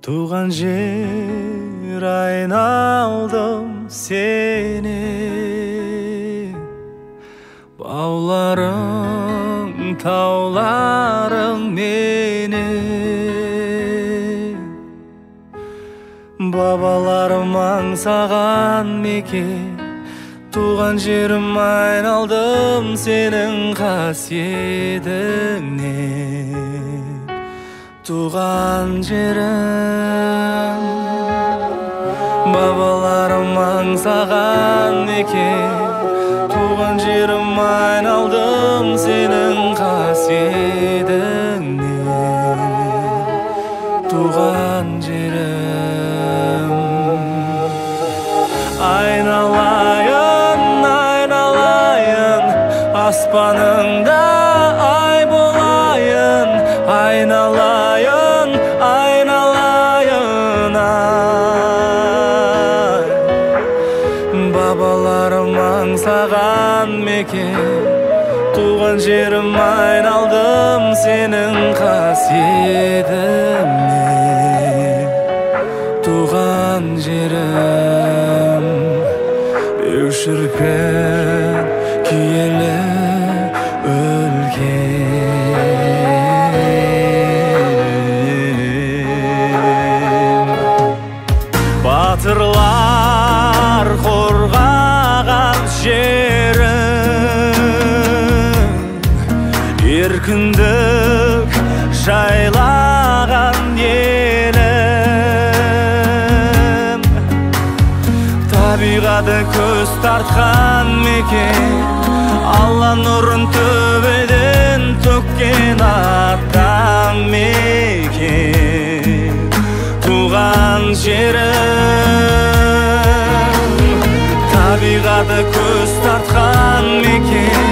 Туған жер айналдым сені, бауларың, тауларың мені. Бабаларым аңсаған мекен, туған жерім айналдым сенің қасиетіңнен. Туған жерім, бабаларым аңсаған мекен, туған жерім айналдым сенің қасиетіңнен. Туған жерім, айналайын, айналайын, аспаныңда ай болайын, айналайын, айналайын, ай. Бабаларым аңсаған мекен, туған жерім айналдым сенің қасиетіңнен. Туған жерім, өшірген киелі өлкен. Батырлар қорғаған жерім, еркіндік жайлаған елім. Табиғаты көз тартқан мекен, Алла нұрын төбеден төккен атам мекен. Туған жерім, табиғаты көз тартқан мекен,